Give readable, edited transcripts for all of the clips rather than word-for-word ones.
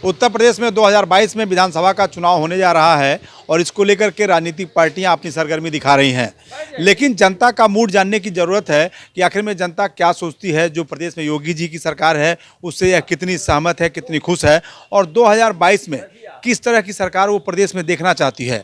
उत्तर प्रदेश में 2022 में विधानसभा का चुनाव होने जा रहा है और इसको लेकर के राजनीतिक पार्टियां अपनी सरगर्मी दिखा रही हैं। लेकिन जनता का मूड जानने की ज़रूरत है कि आखिर में जनता क्या सोचती है। जो प्रदेश में योगी जी की सरकार है उससे यह कितनी सहमत है, कितनी खुश है और 2022 में किस तरह की सरकार वो प्रदेश में देखना चाहती है।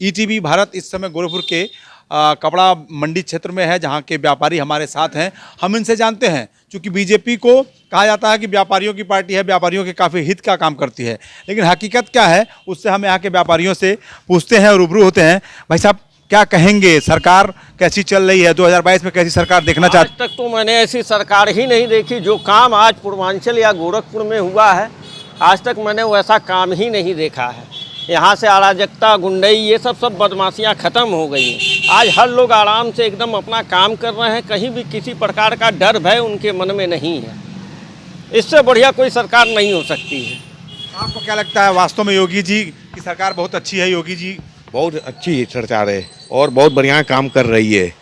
ईटीवी भारत इस समय गोरखपुर के कपड़ा मंडी क्षेत्र में है, जहां के व्यापारी हमारे साथ हैं। हम इनसे जानते हैं, क्योंकि बीजेपी को कहा जाता है कि व्यापारियों की पार्टी है, व्यापारियों के काफ़ी हित का काम करती है, लेकिन हकीकत क्या है उससे हम यहाँ के व्यापारियों से पूछते हैं और रूबरू होते हैं। भाई साहब, क्या कहेंगे, सरकार कैसी चल रही है? 2022 में कैसी सरकार देखना चाहते? आज तक तो मैंने ऐसी सरकार ही नहीं देखी। जो काम आज पूर्वांचल या गोरखपुर में हुआ है, आज तक मैंने वैसा काम ही नहीं देखा है। यहाँ से अराजकता, गुंडई, ये सब बदमाशियाँ ख़त्म हो गई हैं। आज हर लोग आराम से एकदम अपना काम कर रहे हैं। कहीं भी किसी प्रकार का डर भय उनके मन में नहीं है। इससे बढ़िया कोई सरकार नहीं हो सकती है। आपको क्या लगता है, वास्तव में योगी जी की सरकार बहुत अच्छी है? योगी जी बहुत अच्छी सरकार है और बहुत बढ़िया काम कर रही है।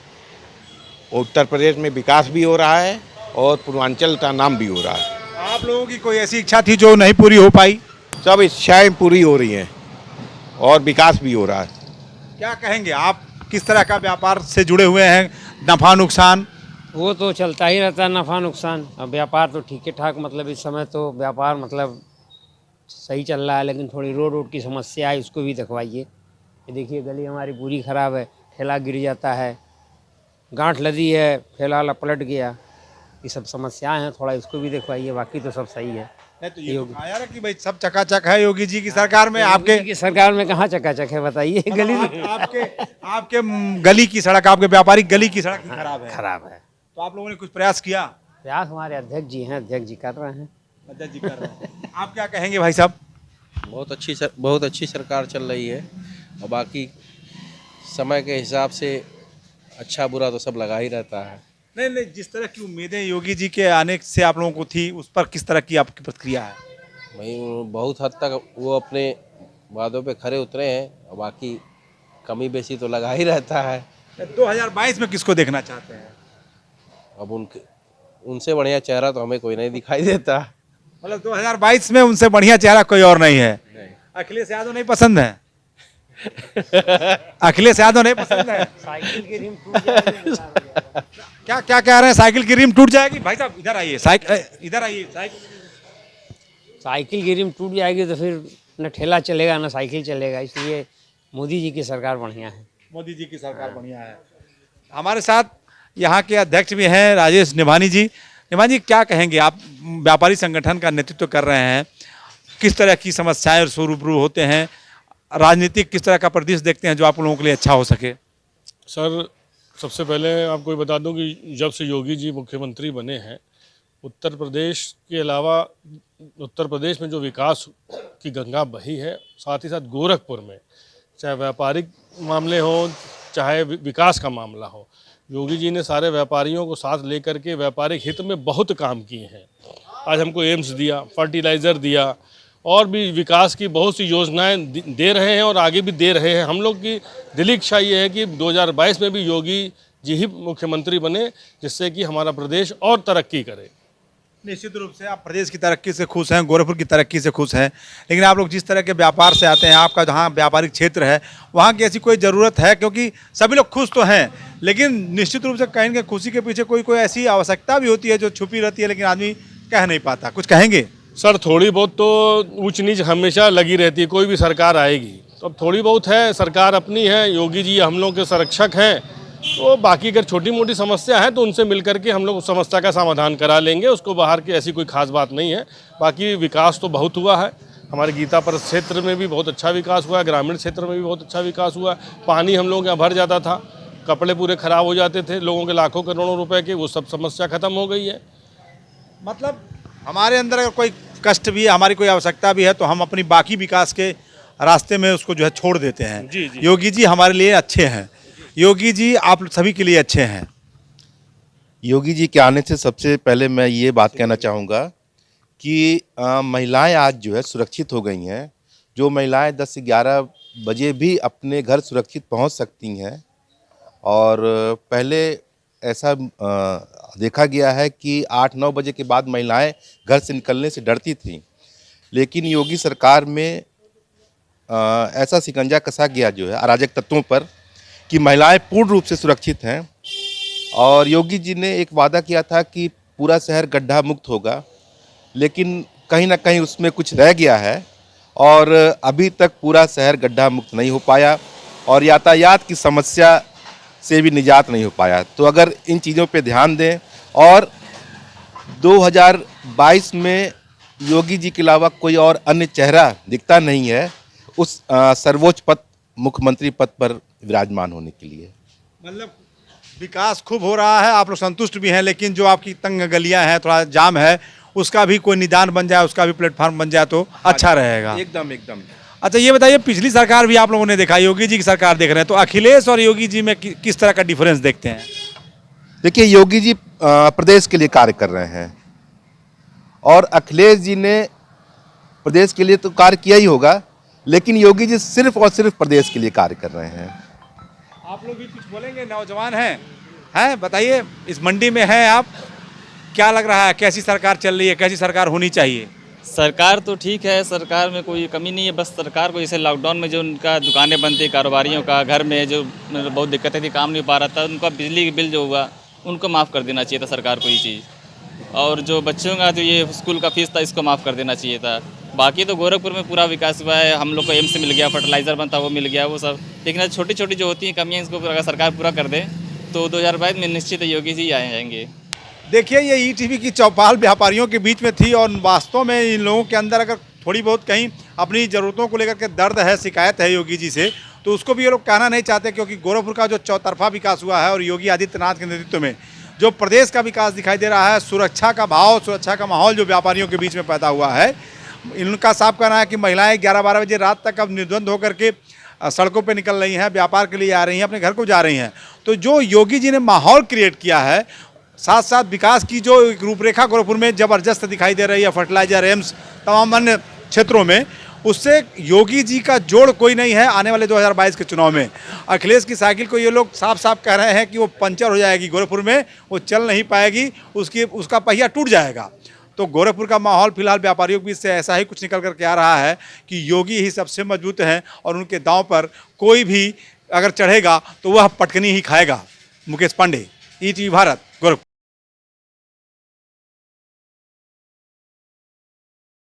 उत्तर प्रदेश में विकास भी हो रहा है और पूर्वांचल का नाम भी हो रहा है। आप लोगों की कोई ऐसी इच्छा थी जो नहीं पूरी हो पाई? सब इच्छाएं पूरी हो रही हैं और विकास भी हो रहा है। क्या कहेंगे आप, किस तरह का व्यापार से जुड़े हुए हैं? नफा नुकसान वो तो चलता ही रहता है, नफ़ा नुकसान। अब व्यापार तो ठीक ठाक, मतलब इस समय तो व्यापार मतलब सही चल रहा है, लेकिन थोड़ी रोड की समस्या है, उसको भी दिखवाइए। ये देखिए, गली हमारी पूरी ख़राब है, ठेला गिर जाता है, गांठ लदी है, ठेला पलट गया, ये सब समस्याएं हैं, थोड़ा इसको भी दिखवाइए। बाकी तो सब सही है। तो ये तो कहा यार कि भाई सब चकाचक है योगी जी की सरकार में। आपके की सरकार में कहाँ चकाचक है बताइए? गली आपके गली की सड़क, आपके व्यापारिक गली की सड़क खराब है। खराब है। तो आप लोगों ने कुछ प्रयास किया? प्रयास हमारे अध्यक्ष जी हैं, अध्यक्ष जी कर रहे हैं। अध्यक्ष जी कर रहे हैं। आप क्या कहेंगे भाई साहब? बहुत अच्छी सरकार चल रही है और बाकी समय के हिसाब से अच्छा बुरा तो सब लगा ही रहता है। नहीं, जिस तरह की उम्मीदें योगी जी के आने से आप लोगों को थी, उस पर किस तरह की आपकी प्रतिक्रिया है? भाई बहुत हद तक वो अपने वादों पे खरे उतरे हैं और बाकी कमी बेसी तो लगा ही रहता है। 2022 में किसको देखना चाहते हैं? अब उनसे बढ़िया चेहरा तो हमें कोई नहीं दिखाई देता। मतलब 2022 में उनसे बढ़िया चेहरा कोई और नहीं है? अखिलेश यादव नहीं पसंद है? अखिलेश यादव नहीं पसंद है? साइकिल की रिम टूट जाएगी। क्या कह रहे हैं? साइकिल की रिम टूट जाएगी? भाई साहब इधर आइए, इधर आइए। साइकिल की रिम टूट जाएगी तो फिर न ठेला चलेगा न साइकिल चलेगा, इसलिए मोदी जी की सरकार बढ़िया है। मोदी जी की सरकार बढ़िया है। हमारे साथ यहाँ के अध्यक्ष भी हैं, राजेश निभानी जी। निभानी जी, क्या कहेंगे आप, व्यापारी संगठन का नेतृत्व कर रहे हैं, किस तरह की समस्याएं से रूबरू होते हैं? राजनीतिक किस तरह का परिदृश्य देखते हैं जो आप लोगों के लिए अच्छा हो सके? सर, सबसे पहले आपको ये बता दूं कि जब से योगी जी मुख्यमंत्री बने हैं, उत्तर प्रदेश के अलावा उत्तर प्रदेश में जो विकास की गंगा बही है, साथ ही साथ गोरखपुर में चाहे व्यापारिक मामले हों चाहे विकास का मामला हो, योगी जी ने सारे व्यापारियों को साथ लेकर के व्यापारिक हित में बहुत काम किए हैं। आज हमको एम्स दिया, फर्टिलाइज़र दिया और भी विकास की बहुत सी योजनाएं दे रहे हैं और आगे भी दे रहे हैं। हम लोग की दिली इच्छा ये है कि 2022 में भी योगी जी ही मुख्यमंत्री बने, जिससे कि हमारा प्रदेश और तरक्की करे। निश्चित रूप से आप प्रदेश की तरक्की से खुश हैं, गोरखपुर की तरक्की से खुश हैं, लेकिन आप लोग जिस तरह के व्यापार से आते हैं, आपका जहाँ व्यापारिक क्षेत्र है वहाँ की ऐसी कोई ज़रूरत है? क्योंकि सभी लोग खुश तो हैं, लेकिन निश्चित रूप से कहीं ना खुशी के पीछे कोई ऐसी आवश्यकता भी होती है जो छुपी रहती है, लेकिन आदमी कह नहीं पाता। कुछ कहेंगे? सर, थोड़ी बहुत तो ऊंच नीच हमेशा लगी रहती है, कोई भी सरकार आएगी तो अब थोड़ी बहुत है। सरकार अपनी है, योगी जी हम लोग के संरक्षक हैं, तो बाकी अगर छोटी मोटी समस्या है तो उनसे मिलकर के हम लोग उस समस्या का समाधान करा लेंगे। उसको बाहर की ऐसी कोई खास बात नहीं है। बाकी विकास तो बहुत हुआ है, हमारे गीता पर क्षेत्र में भी बहुत अच्छा विकास हुआ है, ग्रामीण क्षेत्र में भी बहुत अच्छा विकास हुआ है। पानी हम लोग यहाँ भर जाता था, कपड़े पूरे ख़राब हो जाते थे, लोगों के लाखों करोड़ों रुपए के, वो सब समस्या ख़त्म हो गई है। मतलब हमारे अंदर अगर कोई कष्ट भी है, हमारी कोई आवश्यकता भी है, तो हम अपनी बाकी विकास के रास्ते में उसको जो है छोड़ देते हैं। जी। योगी जी हमारे लिए अच्छे हैं, योगी जी आप सभी के लिए अच्छे हैं। योगी जी के आने से सबसे पहले मैं ये बात कहना चाहूँगा कि महिलाएं आज जो है सुरक्षित हो गई हैं। जो महिलाएं 10 से 11 बजे भी अपने घर सुरक्षित पहुंच सकती हैं, और पहले ऐसा देखा गया है कि 8-9 बजे के बाद महिलाएं घर से निकलने से डरती थीं, लेकिन योगी सरकार में ऐसा शिकंजा कसा गया जो है अराजक तत्वों पर कि महिलाएं पूर्ण रूप से सुरक्षित हैं। और योगी जी ने एक वादा किया था कि पूरा शहर गड्ढा मुक्त होगा, लेकिन कहीं ना कहीं उसमें कुछ रह गया है और अभी तक पूरा शहर गड्ढा मुक्त नहीं हो पाया और यातायात की समस्या से भी निजात नहीं हो पाया। तो अगर इन चीज़ों पे ध्यान दें और 2022 में योगी जी के अलावा कोई और अन्य चेहरा दिखता नहीं है उस सर्वोच्च पद मुख्यमंत्री पद पर विराजमान होने के लिए। मतलब विकास खूब हो रहा है, आप लोग संतुष्ट भी हैं, लेकिन जो आपकी तंग गलियां हैं, थोड़ा जाम है, उसका भी कोई निदान बन जाए, उसका भी प्लेटफॉर्म बन जाए तो अच्छा रहेगा। एकदम एकदम। अच्छा ये बताइए, पिछली सरकार भी आप लोगों ने देखा, योगी जी की सरकार देख रहे हैं, तो अखिलेश और योगी जी में किस तरह का डिफरेंस देखते हैं? देखिए, योगी जी प्रदेश के लिए कार्य कर रहे हैं और अखिलेश जी ने प्रदेश के लिए तो कार्य किया ही होगा, लेकिन योगी जी सिर्फ और सिर्फ प्रदेश के लिए कार्य कर रहे हैं। आप लोग भी कुछ बोलेंगे, नौजवान हैं बताइए, इस मंडी में हैं आप, क्या लग रहा है, कैसी सरकार चल रही है, कैसी सरकार होनी चाहिए? सरकार तो ठीक है, सरकार में कोई कमी नहीं है, बस सरकार को जैसे लॉकडाउन में जो उनका दुकानें बंद थी, कारोबारियों का घर में जो बहुत दिक्कतें थी, काम नहीं पा रहा था, उनका बिजली बिल जो हुआ उनको माफ़ कर देना चाहिए था सरकार को ये चीज़। और जो बच्चों का जो ये स्कूल का फीस था इसको माफ़ कर देना चाहिए था। बाकी तो गोरखपुर में पूरा विकास हुआ है, हम लोग को एम्स मिल गया, फर्टिलाइज़र बनता वो मिल गया, वो सब। लेकिन छोटी छोटी जो होती हैं कमियाँ, इसको अगर सरकार पूरा कर दे तो 2022 में निश्चित योगी जी आए जाएंगे। देखिए, ये ईटीवी की चौपाल व्यापारियों के बीच में थी और वास्तव में इन लोगों के अंदर अगर थोड़ी बहुत कहीं अपनी ज़रूरतों को लेकर के दर्द है, शिकायत है योगी जी से, तो उसको भी ये लोग कहना नहीं चाहते, क्योंकि गोरखपुर का जो चौतरफा विकास हुआ है और योगी आदित्यनाथ के नेतृत्व में जो प्रदेश का विकास दिखाई दे रहा है, सुरक्षा का भाव, सुरक्षा का माहौल जो व्यापारियों के बीच में पैदा हुआ है, इनका साफ कहना है कि महिलाएं 11-12 बजे रात तक अब निर्द्वंद होकर के सड़कों पे निकल रही हैं, व्यापार के लिए आ रही हैं, अपने घर को जा रही हैं। तो जो योगी जी ने माहौल क्रिएट किया है, साथ साथ विकास की जो एक रूपरेखा गोरखपुर में ज़बरदस्त दिखाई दे रही है, फर्टिलाइजर, एम्स, तमाम अन्य क्षेत्रों में, उससे योगी जी का जोड़ कोई नहीं है आने वाले 2022 के चुनाव में। अखिलेश की साइकिल को ये लोग साफ साफ कह रहे हैं कि वो पंचर हो जाएगी गोरखपुर में, वो चल नहीं पाएगी, उसका पहिया टूट जाएगा। तो गोरखपुर का माहौल फिलहाल व्यापारियों के बीच से ऐसा ही कुछ निकल करके आ रहा है कि योगी ही सबसे मजबूत हैं और उनके दांव पर कोई भी अगर चढ़ेगा तो वह पटकनी ही खाएगा। मुकेश पांडे, ईटीवी भारत, गोरखपुर।